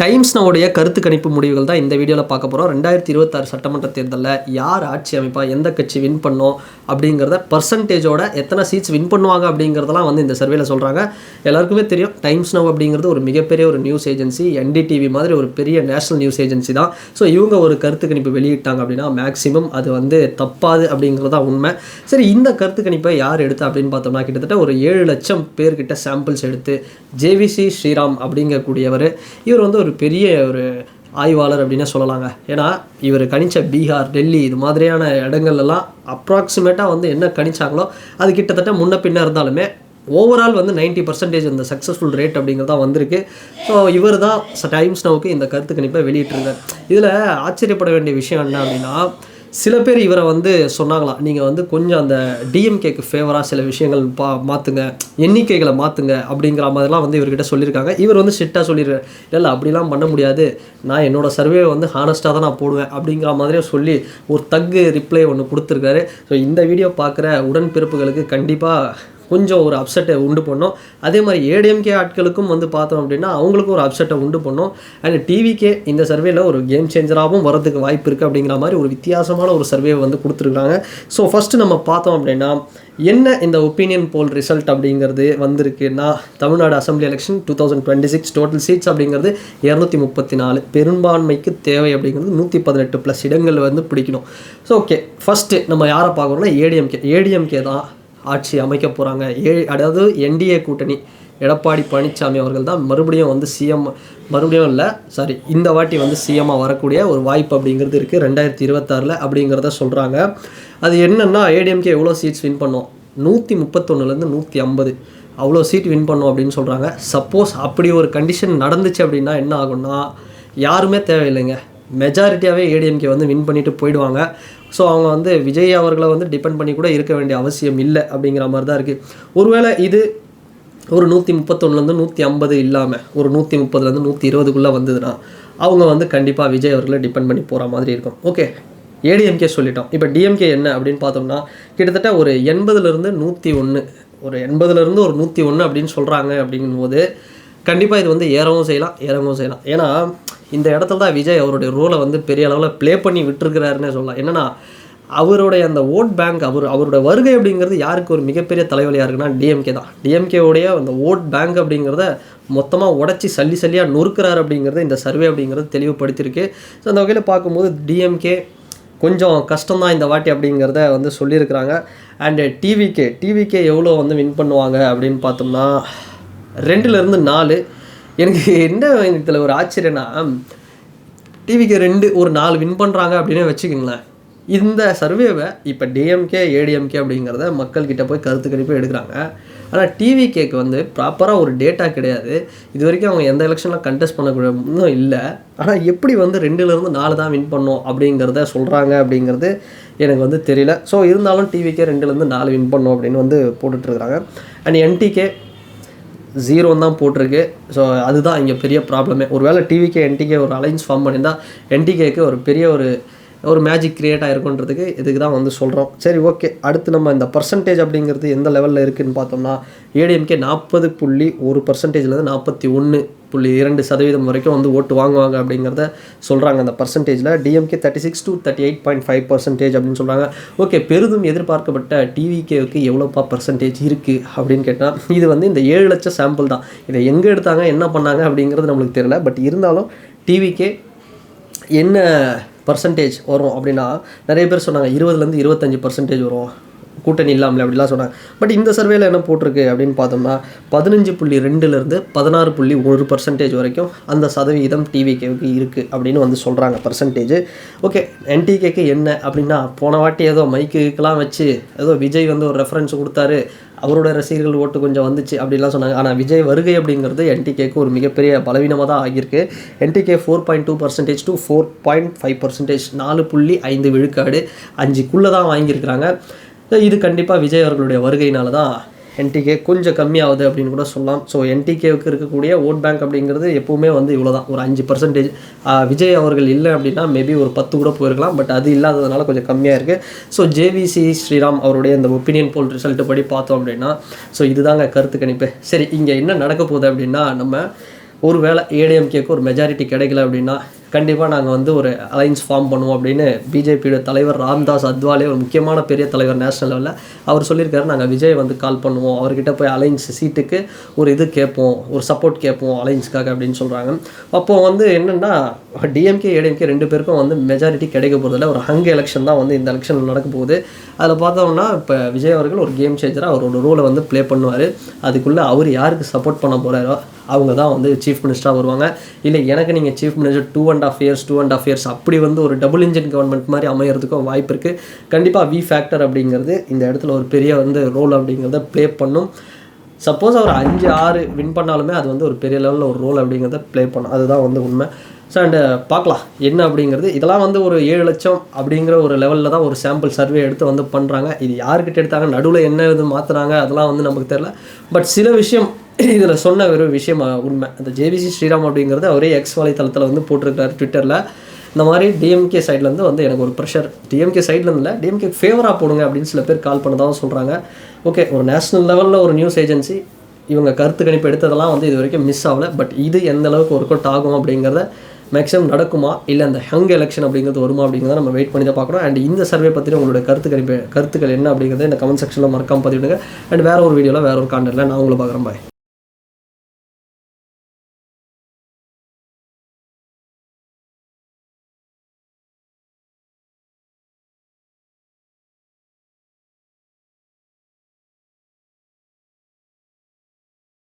Times நவுடைய கருத்து கணிப்பு முடிவுகள் தான் இந்த வீடியோவில் பார்க்க போகிறோம். 2026 சட்டமன்ற தேர்தலில் யார் ஆட்சி அமைப்பா, எந்த கட்சி வின் பண்ணோம் அப்படிங்கிறத பர்சன்டேஜோட எத்தனை சீட்ஸ் வின் பண்ணுவாங்க அப்படிங்கிறதெல்லாம் இந்த சர்வேல சொல்கிறாங்க. எல்லாருக்குமே தெரியும் டைம்ஸ் நவ் அப்படிங்கிறது ஒரு மிகப்பெரிய ஒரு நியூஸ் ஏஜென்சி, NDTV மாதிரி ஒரு பெரிய நேஷனல் நியூஸ் ஏஜென்சி தான். ஸோ இவங்க ஒரு கருத்து கணிப்பு வெளியிட்டாங்க அப்படின்னா மேக்ஸிமம் அது தப்பாது அப்படிங்கிறது தான் உண்மை. சரி, இந்த கருத்து கணிப்பை யார் எடுத்து அப்படின்னு பார்த்தோம்னா கிட்டத்தட்ட ஒரு 7 லட்சம் பேர்கிட்ட சாம்பிள்ஸ் எடுத்து JVC ஸ்ரீராம் அப்படிங்கக்கூடியவர், இவர் ஒரு பெரிய ஒரு ஆய்வாளர் அப்படின்னு சொல்லலாங்க. ஏன்னா இவர் கணிச்ச பீகார், டெல்லி இது மாதிரியான இடங்கள்லாம் அப்ராக்சிமேட்டாக என்ன கணிச்சாங்களோ அது கிட்டத்தட்ட முன்ன பின்ன இருந்தாலுமே ஓவரால் 90% இந்த சக்ஸஸ்ஃபுல் ரேட் அப்படிங்கிறதா வந்திருக்கு. ஸோ இவர் தான் டைம்ஸ் நவுக்கு இந்த கருத்து கணிப்பை வெளியிட்டிருந்தார். இதில் ஆச்சரியப்பட வேண்டிய விஷயம் என்ன அப்படின்னா, சில பேர் இவரை சொன்னாங்களாம், நீங்கள் கொஞ்சம் அந்த டிஎம்கேக்கு ஃபேவராக சில விஷயங்கள் மாற்றுங்க, எண்ணிக்கைகளை மாற்றுங்க அப்படிங்கிற மாதிரிலாம் இவர்கிட்ட சொல்லியிருக்காங்க. இவர் ஸ்ட்ரிக்டாக சொல்லியிருக்காரு, இல்லை அப்படிலாம் பண்ண முடியாது, நான் என்னோடய சர்வே ஹானஸ்ட்டாக தான் நான் போடுவேன் அப்படிங்கிற மாதிரியே சொல்லி ஒரு தக்கு ரிப்ளை ஒன்று கொடுத்துருக்காரு. ஸோ இந்த வீடியோ பார்க்குற உடன்பிறப்புகளுக்கு கண்டிப்பாக கொஞ்சம் ஒரு அப்செட்டை உண்டு பண்ணோம். அதே மாதிரி ஏடிஎம்கே ஆட்களுக்கும் பார்த்தோம் அப்படின்னா அவங்களுக்கும் ஒரு அப்செட்டை உண்டு பண்ணோம். அண்ட் டிவிக்கே இந்த சர்வேல ஒரு கேம் சேஞ்சராகவும் வரதுக்கு வாய்ப்பு இருக்குது அப்படிங்கிற மாதிரி ஒரு வித்தியாசமான ஒரு சர்வே கொடுத்துருக்காங்க. ஸோ ஃபஸ்ட்டு நம்ம பார்த்தோம் அப்படின்னா என்ன இந்த ஒப்பீனியன் போல் ரிசல்ட் அப்படிங்கிறது வந்திருக்குன்னா, Tamil Nadu assembly election 2026 total seeds அப்படிங்கிறது 234, பெரும்பான்மைக்கு தேவை அப்படிங்கிறது 118+ இடங்கள் பிடிக்கணும். ஸோ ஓகே, ஃபஸ்ட்டு நம்ம யாரை பார்க்குறோம்னா ஏடிஎம்கே தான் ஆட்சி அமைக்க போகிறாங்க. அதாவது NDA கூட்டணி எடப்பாடி பழனிசாமி அவர்கள் தான் மறுபடியும் சிஎம், மறுபடியும் இல்லை சாரி இந்த வாட்டி சிஎம்மாக வரக்கூடிய ஒரு வாய்ப்பு அப்படிங்கிறது இருக்குது 2026 அப்படிங்கிறத சொல்கிறாங்க. அது என்னென்னா, ஏடிஎம்கே எவ்வளோ சீட்ஸ் வின் பண்ணோம், 131லேருந்து 150 அவ்வளோ சீட் வின் பண்ணோம் அப்படின்னு சொல்கிறாங்க. சப்போஸ் அப்படி ஒரு கண்டிஷன் நடந்துச்சு அப்படின்னா என்ன ஆகும்னா, யாருமே தேவையில்லைங்க, மெஜாரிட்டியாகவே ஏடிஎம்கே வின் பண்ணிட்டு போயிடுவாங்க. ஸோ அவங்க விஜய் அவர்களை டிபெண்ட் பண்ணி கூட இருக்க வேண்டிய அவசியம் இல்லை அப்படிங்கிற மாதிரி தான் இருக்குது. ஒருவேளை இது ஒரு 131லேருந்து 150 இல்லாமல் ஒரு 130லேருந்து 120க்குள்ளே வந்ததுன்னா அவங்க கண்டிப்பாக விஜய் அவர்களை டிபெண்ட் பண்ணி போகிற மாதிரி இருக்கும். ஓகே, ஏடிஎம்கே சொல்லிட்டோம். இப்போ டிஎம்கே என்ன அப்படின்னு பார்த்தோம்னா கிட்டத்தட்ட ஒரு 80லேருந்து 101, ஒரு 80லேருந்து ஒரு 101 அப்படின்னு சொல்கிறாங்க. அப்படிங்கும்போது கண்டிப்பாக இது ஏறவும் செய்யலாம், இறங்கவும் செய்யலாம். ஏன்னா இந்த இடத்துல தான் விஜய் அவருடைய ரோலை பெரிய அளவில் ப்ளே பண்ணி விட்டுருக்கிறாருன்னே சொல்லலாம். என்னென்னா அவருடைய அந்த ஓட் பேங்க், அவருடைய வருகை அப்படிங்கிறது யாருக்கு ஒரு மிகப்பெரிய தலைவலியாக இருக்குன்னா டிஎம்கே தான். டிஎம்கேவுடைய அந்த ஓட் பேங்க் அப்படிங்கிறத மொத்தமாக உடச்சி சல்லியாக நொறுக்கிறார் அப்படிங்கிறது இந்த சர்வே அப்படிங்கிறது தெளிவுபடுத்தியிருக்கு. ஸோ அந்த வகையில் பார்க்கும்போது டிஎம்கே கொஞ்சம் கஷ்டம்தான் இந்த வாட்டி அப்படிங்கிறத சொல்லியிருக்கிறாங்க. அண்டு டிவிகே எவ்வளோ வின் பண்ணுவாங்க அப்படின்னு பார்த்தோம்னா 2லேருந்து 4. எனக்கு என்ன இதில் ஒரு ஆச்சரியன்னா, டிவிக்கு 2 ஒரு 4 வின் பண்ணுறாங்க அப்படின்னு வச்சுக்கோங்களேன். இந்த சர்வேவை இப்போ டிஎம்கே ஏடிஎம்கே அப்படிங்கிறத மக்கள்கிட்ட போய் கருத்து கணிப்பு எடுக்கிறாங்க. ஆனால் டிவிகேக்கு ப்ராப்பராக ஒரு டேட்டா கிடையாது. இது வரைக்கும் அவங்க எந்த எலெக்ஷனில் கண்டெஸ்ட் பண்ணக்கூடிய இன்னும் இல்லை. ஆனால் எப்படி 2லேருந்து 4 தான் வின் பண்ணோம் அப்படிங்கிறத சொல்கிறாங்க அப்படிங்கிறது எனக்கு தெரியல. ஸோ இருந்தாலும் டிவிகே 2லேருந்து 4 வின் பண்ணோம் அப்படின்னு போட்டுட்ருக்குறாங்க. அண்ட் என்டிகே 0 தான் போட்டிருக்கு. ஸோ அதுதான் இங்கே பெரிய ப்ராப்ளமே. ஒருவேளை டிவிகே என்டிகே ஒரு அலைன்ஸ் ஃபார்ம் பண்ணியிருந்தால் என்டிகேக்கு ஒரு பெரிய ஒரு மேஜிக் க்ரியேட் ஆகிருக்குன்றதுக்கு இதுக்கு தான் சொல்கிறோம். சரி, ஓகே, அடுத்து நம்ம இந்த பர்சன்டேஜ் அப்படிங்கிறது எந்த லெவலில் இருக்குதுன்னு பார்த்தோம்னா ஏடிஎம்கே 40.1%லேருந்து 41.2% வரைக்கும் ஓட்டு வாங்குவாங்க அப்படிங்கிறத சொல்கிறாங்க அந்த பர்சன்டேஜில். டிஎம்கே 36 to 38.5% அப்படின்னு சொல்கிறாங்க. ஓகே, பெரிதும் எதிர்பார்க்கப்பட்ட டிவிகேவுக்கு எவ்வளோப்பா பர்சன்டேஜ் இருக்குது அப்படின்னு கேட்டால் இது இந்த 7 லட்சம் சாம்பிள் தான். இதை எங்கே எடுத்தாங்க, என்ன பண்ணாங்க அப்படிங்கிறது நம்மளுக்கு தெரியல. பட் இருந்தாலும் டிவிகே என்ன பர்சன்டேஜ் வரும் அப்படின்னா, நிறைய பேர் சொன்னாங்க 20லேருந்து 25% வரும் கூட்டணி இல்லாமல் அப்படிலாம் சொன்னாங்க. பட் இந்த சர்வேல என்ன போட்டிருக்கு அப்படின்னு பார்த்தோம்னா 15.2லேருந்து 16.1% வரைக்கும் அந்த சதவீதம் டிவிகேவுக்கு இருக்குது அப்படின்னு சொல்கிறாங்க பர்சன்டேஜ். ஓகே, என்டிகேக்கு என்ன அப்படின்னா, போன வாட்டி ஏதோ மைக்குக்கெலாம் வச்சு ஏதோ விஜய் ஒரு ரெஃபரன்ஸ் கொடுத்தாரு, அவரோட ரசிகர்கள் ஓட்டு கொஞ்சம் வந்துச்சு அப்படிலாம் சொன்னாங்க. ஆனால் விஜய் வருகை அப்படிங்கிறது என்டிகேக்கு ஒரு மிகப்பெரிய பலவீனமாக தான் ஆகியிருக்கு. என்டிகே 4.2% to 4.5%, 4.5 விழுக்காடு 5க்குள்ளே தான் வாங்கியிருக்கிறாங்க. இது கண்டிப்பாக விஜய் அவர்களுடைய வருகையினால தான் என்டிகே கொஞ்சம் கம்மியாகுது அப்படின்னு கூட சொல்லலாம். ஸோ என்டிகேவுக்கு இருக்கக்கூடிய ஓட் பேங்க் அப்படிங்கிறது எப்போவுமே இவ்வளோ தான், ஒரு 5%. விஜய் அவர்கள் இல்லை அப்படின்னா மேபி ஒரு 10 கூட போயிருக்கலாம். பட் அது இல்லாததுனால கொஞ்சம் கம்மியாக இருக்குது. ஸோ JVC ஸ்ரீராம் அவருடைய இந்த ஒப்பீனியன் போல் ரிசல்ட்டு படி பார்த்தோம் அப்படின்னா ஸோ இதுதாங்க கருத்து கணிப்பு. சரி, இங்கே என்ன நடக்க போகுது அப்படின்னா, நம்ம ஒருவேளை ஏடிஎம்கேக்கு ஒரு மெஜாரிட்டி கிடைக்கல அப்படின்னா கண்டிப்பாக நாங்கள் வந்து ஒரு அலைன்ஸ் ஃபார்ம் பண்ணுவோம் அப்படின்னு பிஜேபியோட தலைவர் ராம்தாஸ் அத்வாலே, ஒரு முக்கியமான பெரிய தலைவர் நேஷனல் லெவலில், அவர் சொல்லியிருக்காரு. நாங்கள் விஜய் வந்து கால் பண்ணுவோம், அவர்கிட்ட போய் அலைன்ஸ் சீட்டுக்கு ஒரு இது கேட்போம், ஒரு சப்போர்ட் கேட்போம் அலைன்ஸ்க்காக அப்படின்னு சொல்கிறாங்க. அப்போது வந்து என்னென்னா டிஎம்கே ஏடிஎம்கே 2 பேருக்கும் வந்து மெஜாரிட்டி கிடைக்க போகிறதில்ல. ஒரு ஹங் எலெக்ஷன் தான் வந்து இந்த எலெக்ஷன் நடக்க போகுது. அதில் பார்த்தோம்னா இப்போ விஜய் அவர்கள் ஒரு கேம் சேஞ்சராக அவரோட ரோலை வந்து ப்ளே பண்ணுவார். அதுக்குள்ளே அவர் யாருக்கு சப்போர்ட் பண்ண போகிறாரோ அவங்க தான் வந்து சீஃப் மினிஸ்டராக வருவாங்க. இல்லை எனக்கு நீங்கள் சீஃப் மினிஸ்டர் 2.5 இயர்ஸ் அப்படி வந்து ஒரு டபுள் இன்ஜின் கவர்மெண்ட் மாதிரி அமையறதுக்கும் வாய்ப்பு இருக்குது. கண்டிப்பாக வி ஃபேக்டர் அப்படிங்கிறது இந்த இடத்துல ஒரு பெரிய வந்து ரோல் அப்படிங்கிறத ப்ளே பண்ணும். சப்போஸ் அவர் 5-6 வின் பண்ணாலுமே அது வந்து ஒரு பெரிய லெவலில் ஒரு ரோல் அப்படிங்கிறத ப்ளே பண்ணும். அதுதான் வந்து உண்மை. ஸோ அண்டு பார்க்கலாம் என்ன அப்படிங்கிறது. இதெல்லாம் வந்து ஒரு 7 லட்சம் அப்படிங்கிற ஒரு லெவலில் தான் ஒரு சாம்பிள் சர்வே எடுத்து வந்து பண்ணுறாங்க. இது யாருக்கிட்ட எடுத்தாங்க, நடுவில் என்ன இது மாற்றுறாங்க அதெல்லாம் வந்து நமக்கு தெரியல. பட் சில விஷயம் இதில் சொன்ன ஒரு விஷயம் உண்மை. அந்த ஜேவிசி ஸ்ரீராம் அப்படிங்கிறது அவரே எக்ஸ் வலைத்தளத்தில் வந்து போட்டிருக்காரு ட்விட்டரில். இந்த மாதிரி டிஎம்கே சைட்லேருந்து வந்து எனக்கு ஒரு ப்ரெஷர், டிஎம்கே சைட்லேருந்து இல்லை டிஎம்கே ஃபேவராக போடுங்க அப்படின்னு சில பேர் கால் பண்ணதாக சொல்கிறாங்க. ஓகே, ஒரு நேஷனல் லெவலில் ஒரு நியூஸ் ஏஜென்சி இவங்க கருத்து கணிப்பு எடுத்ததெல்லாம் வந்து இது வரைக்கும் மிஸ் ஆகலை. பட் இது எந்த அளவுக்கு ஒர்க் அவுட் ஆகும் அப்படிங்கிறத மேக்ஸிமம் நடக்குமா இல்லை அந்த ஹங் எலெக்ஷன் அப்படிங்கிறது வருமா அப்படிங்கிறத நம்ம வெயிட் பண்ணி தான் பார்க்கணும். அண்ட் இந்த சர்வே பற்றி உங்களோட கருத்துக்கள் என்ன அப்படிங்கிறத இந்த கமெண்ட் செக்ஷனில் மறக்காமல் பதிவிடுங்க. அண்ட் வேறு ஒரு வீடியோவில் வேறு ஒரு கான்டென்ட்டில் நான் உங்களை பார்க்குறேன். பாய்.